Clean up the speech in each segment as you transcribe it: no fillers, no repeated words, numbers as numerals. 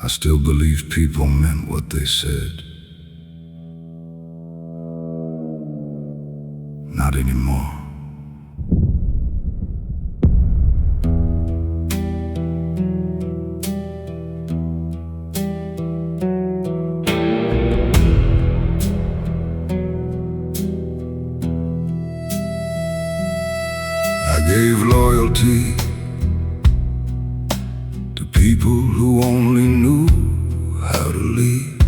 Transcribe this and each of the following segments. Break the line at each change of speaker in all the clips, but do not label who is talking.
I still believe people meant what they said. Not anymore. I gave loyalty to people who only knew how to leave.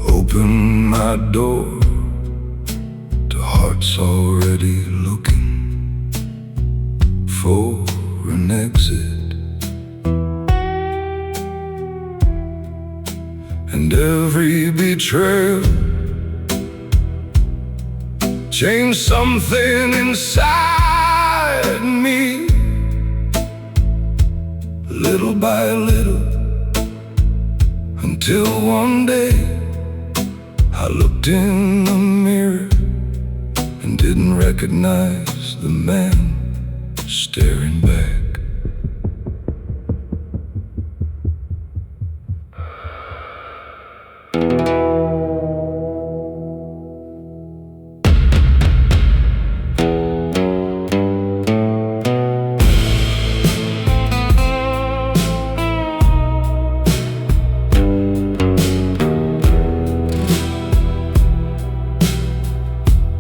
Opened my door to hearts already looking for an exit. And every betrayal changed something inside me. Little by little, until one day I looked in the mirror and didn't recognize the man staring back.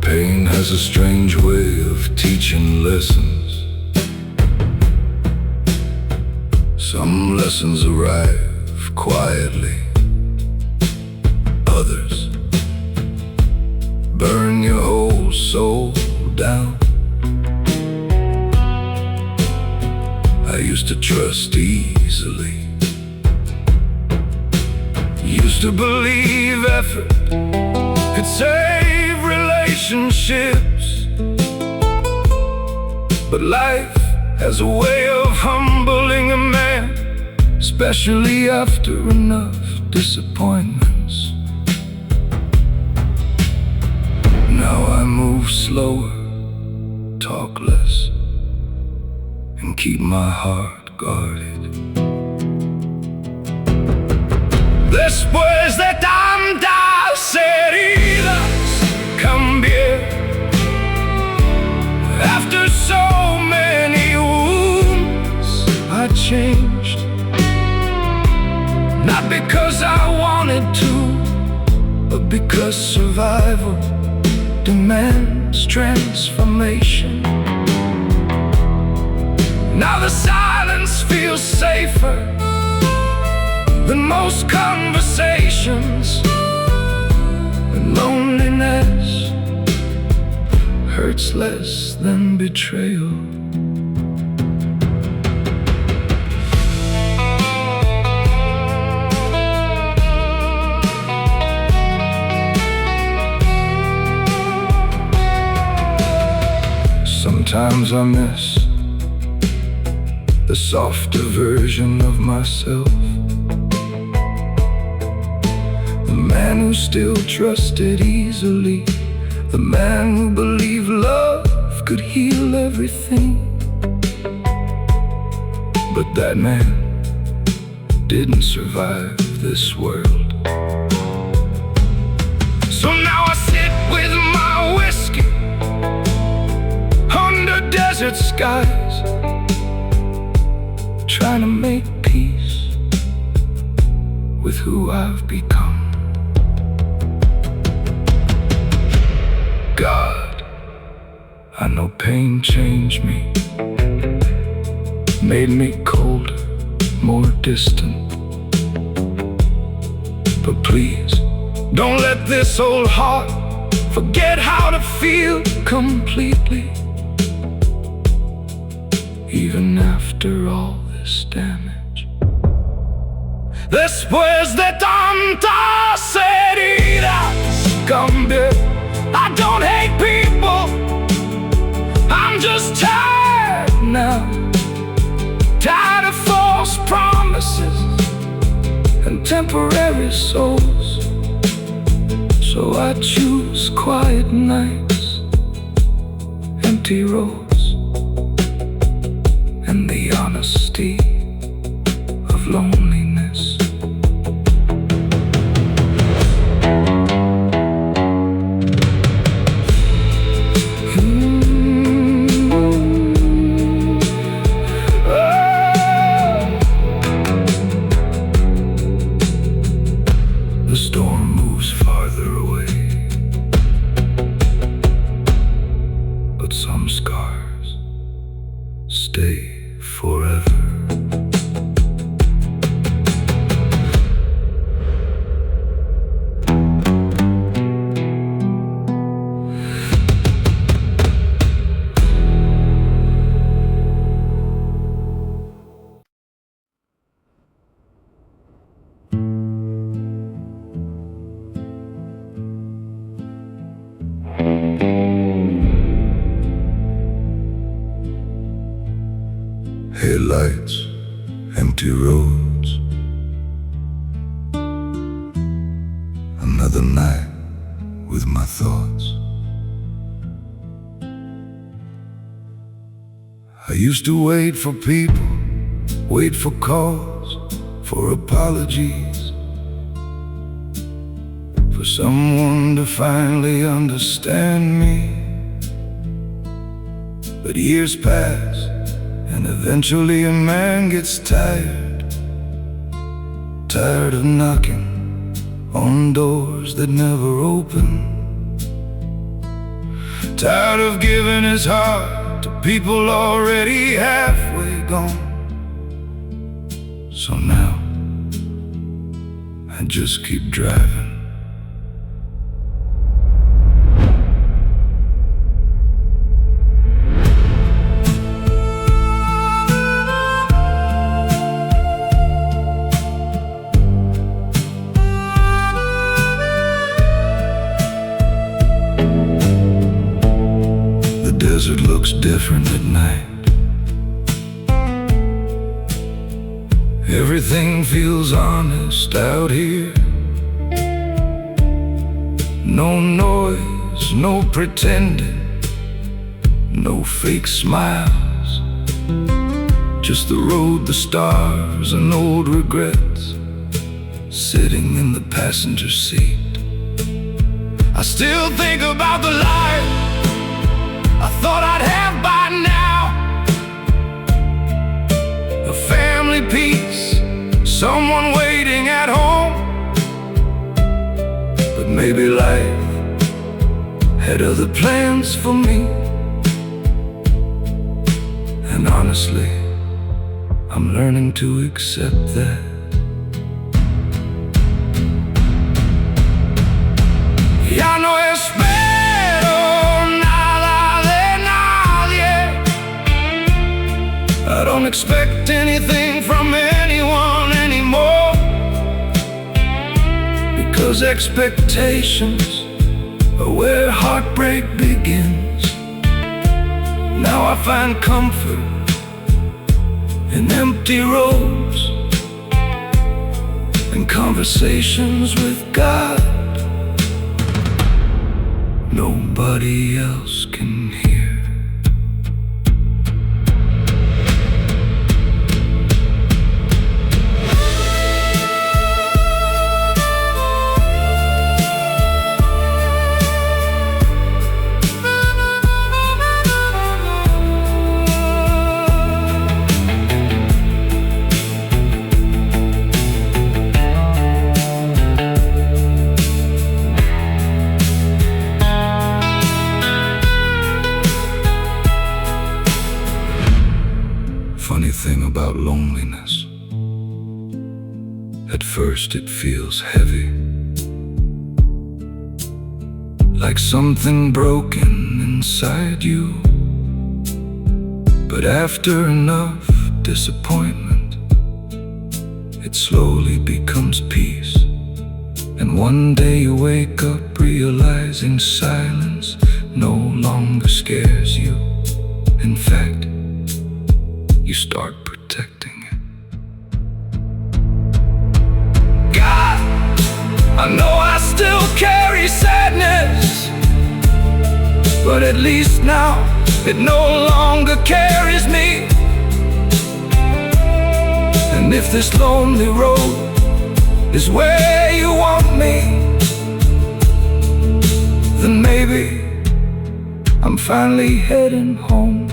Pain has a strange way of teaching lessons. Some lessons arrive quietly. Others burn your whole soul down. I used to trust easily. Used to believe effort could save relationships. But life has a way of humbling a man, especially after enough disappointments. Now I move slower, talk less, and keep my heart guarded. Después de tantas heridas cambié. After so many wounds I changed. Not because I wanted to, but because survival demands transformation. Now the silence feels safer than most conversations, and loneliness hurts less than betrayal. Sometimes I miss the softer version of myself, the man who still trusted easily, the man who believed love could heal everything. But that man didn't survive this world. So now I sit with my whiskey under desert skies, trying to make peace with who I've become. God, I know pain changed me, made me colder, more distant. But please, don't let this old heart forget how to feel completely. Even after all this damage. Después de tantas heridas cambié. I don't hate people, I'm just tired now. Tired of false promises and temporary souls. So I choose quiet nights, empty roads, and the honesty of loneliness. The storm moves farther away, but some scars stay forever. Headlights, empty roads, another night with my thoughts. I used to wait for people, wait for calls, for apologies, for someone to finally understand me. But years pass, and eventually a man gets tired of knocking on doors that never open, tired of giving his heart to people already halfway gone. So now I just keep driving. The desert looks different at night. Everything feels honest out here. No noise, no pretending, no fake smiles. Just the road, the stars, and old regrets sitting in the passenger seat. I still think about the life I thought I'd have by now. A family peace, someone waiting at home. But maybe life had other plans for me. And honestly, I'm learning to accept that. Ya no espero nada de nadie. I don't expect anything from anyone anymore, because expectations are where heartbreak begins. Now I find comfort in empty roads and conversations with God nobody else can hear. Funny thing about loneliness, at first it feels heavy, like something broken inside you. But after enough disappointment, it slowly becomes peace. And one day you wake up realizing silence no longer scares you. In fact, you start protecting it. God, I know I still carry sadness, but at least now it no longer carries me. if this lonely road is where you want me, then maybe I'm finally heading home.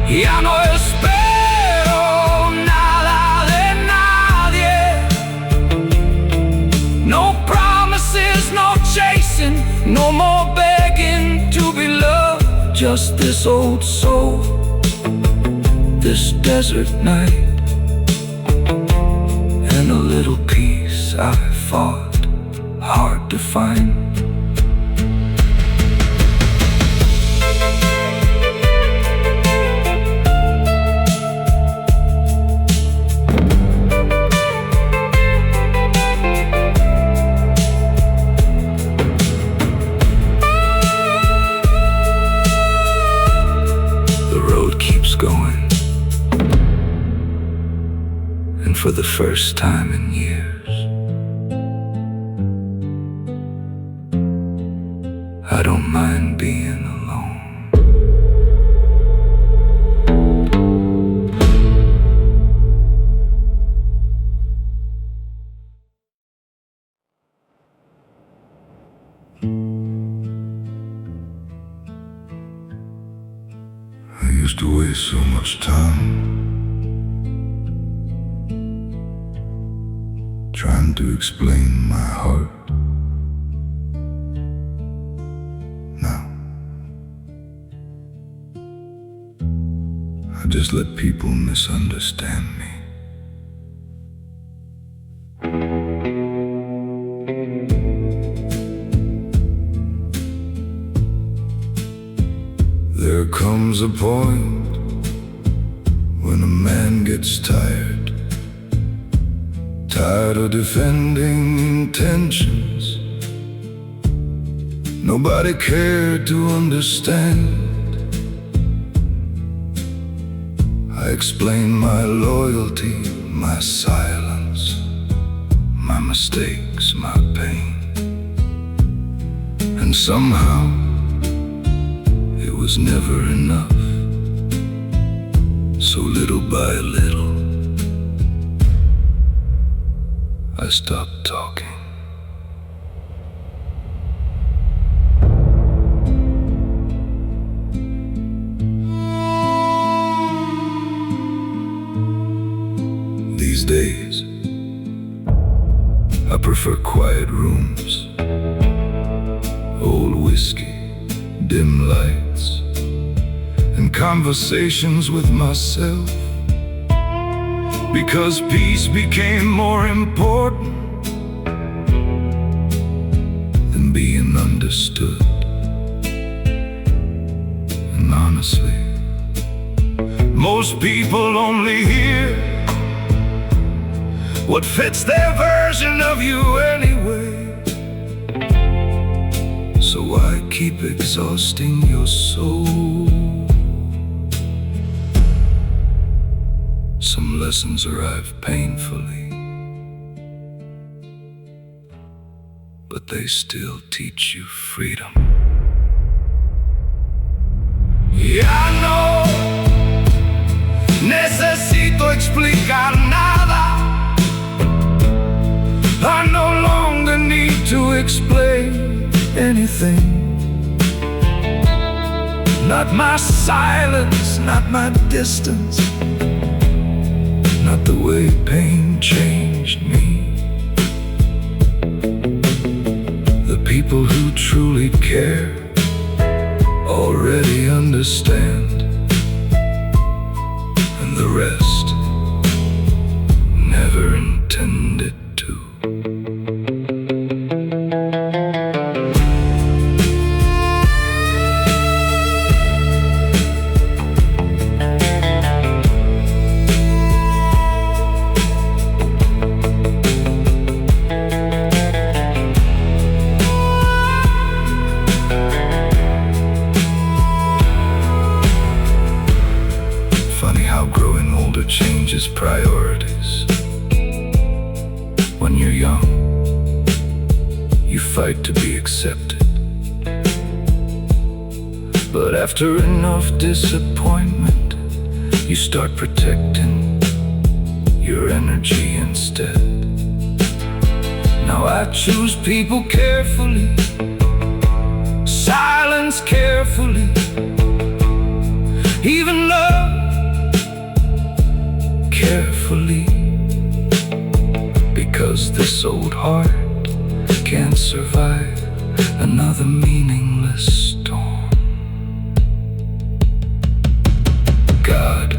Ya no espero nada de nadie. No promises, no chasing, no more begging to be loved. Just this old soul, this desert night, and a little peace I fought hard to find. Going, and for the first time in years, I don't mind being alone. I used to waste so much time trying to explain my heart. Now I just let people misunderstand me. There comes a point when a man gets tired of defending intentions nobody cared to understand. I explain my loyalty, my silence, my mistakes, my pain, and somehow it was never enough. So little by little I stopped talking. These days I prefer quiet rooms, old whiskey, dim lights, and conversations with myself, because peace became more important than being understood. And honestly, most people only hear what fits their version of you anyway. So why keep exhausting your soul? Some lessons arrive painfully, but they still teach you freedom. Ya no necesito explicar nada. I no longer need to explain anything. Not my silence, not my distance, not the way pain changed me. The people who truly care already understand, and the rest never intended to. Changes priorities. When you're young, you fight to be accepted, but after enough disappointment, you start protecting your energy instead. Now I choose people carefully, silence carefully, even love carefully, because this old heart can't survive another meaningless storm. God,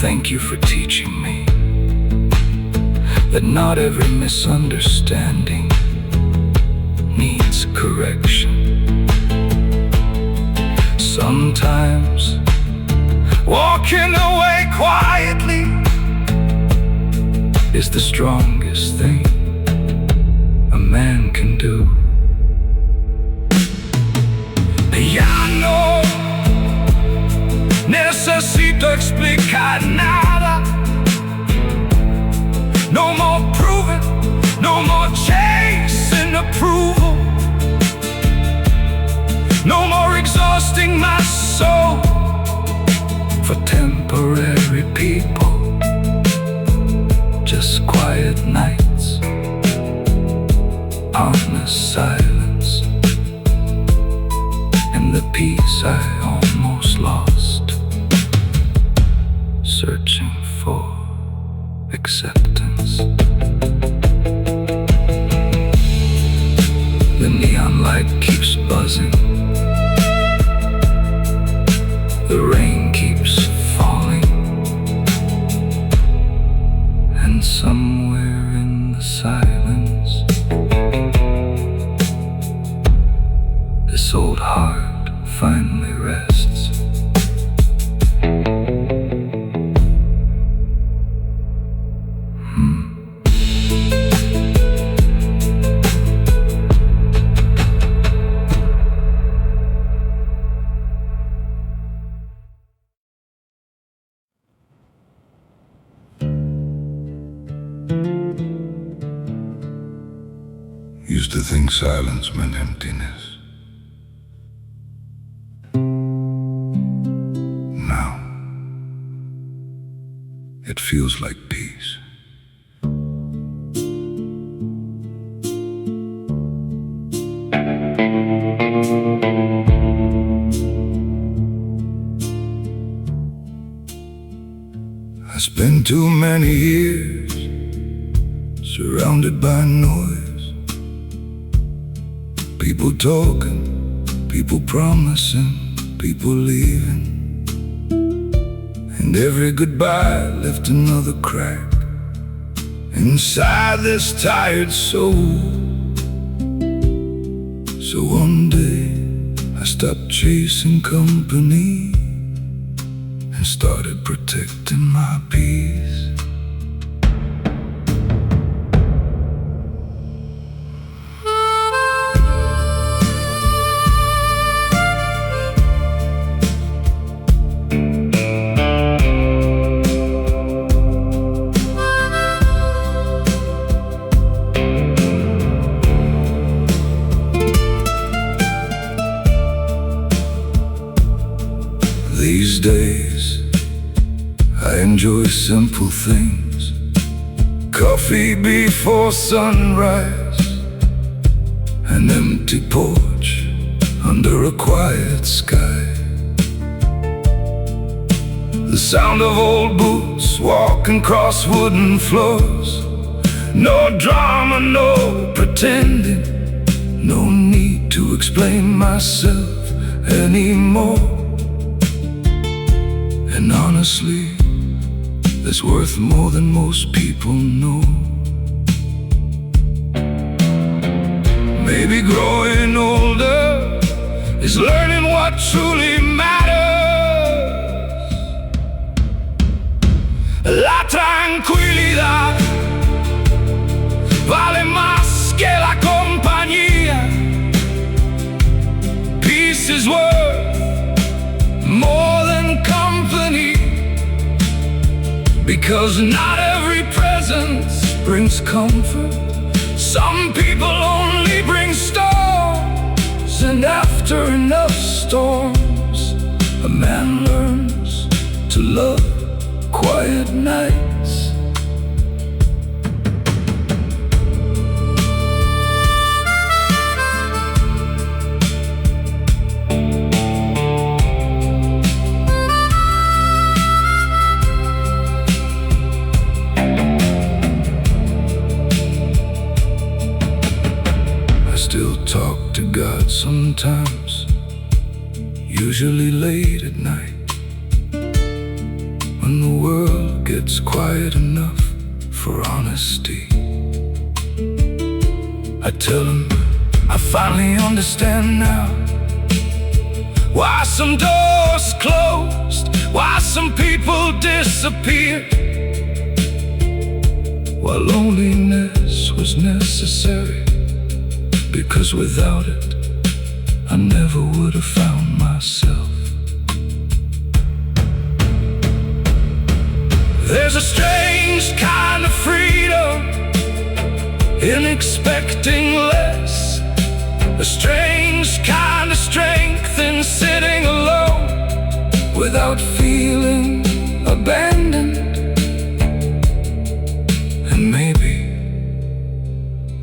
thank you for teaching me that not every misunderstanding needs correction. Sometimes walking away quietly is the strongest thing a man can do. Ya no necesito explicar nada. No more proving, no more chasing approval, no more exhausting my soul for temporary people. Just quiet nights, honest silence, and the peace I almost lost, searching for acceptance. The neon light keeps buzzing, the rain keeps falling, and somewhere in the silence, this old heart finally rests.
Used to think silence meant emptiness. Now, it feels like peace. I spent too many years surrounded by noise. People talking, people promising, people leaving, and every goodbye left another crack inside this tired soul. So one day I stopped chasing company and started protecting my peace. These days, I enjoy simple things. Coffee before sunrise, an empty porch under a quiet sky, the sound of old boots walking across wooden floors. No drama, no pretending, no need to explain myself anymore. And honestly, that's worth more than most people know. Maybe growing older is learning what truly matters. La tranquilidad vale más que la compañía. Peace is worth more than company, because not every presence brings comfort. Some people only bring storms, and after enough storms, a man learns to love quiet nights
talk to God sometimes, usually late at night, when the world gets quiet enough for honesty. I tell him I finally understand now why some doors closed, why some people disappeared, why loneliness was necessary, because without it I never would have found myself. There's a strange kind of freedom in expecting less, a strange kind of strength in sitting alone without feeling abandoned. And maybe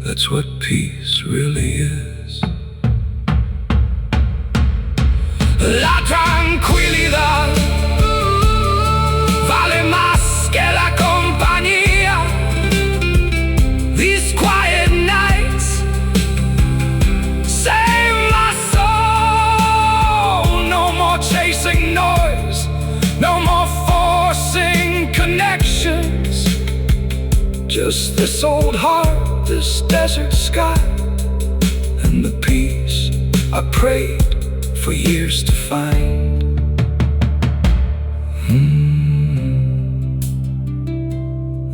that's what peace really is. La tranquilidad vale más que la compañía. These quiet nights save my soul. No more chasing noise, no more forcing connections. Just this old heart, this desert sky, and the peace I prayed for years to find.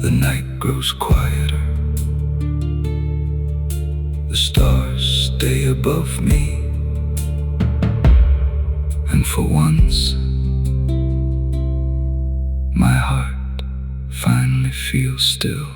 The night grows quieter, the stars stay above me, and for once my heart finally feels still.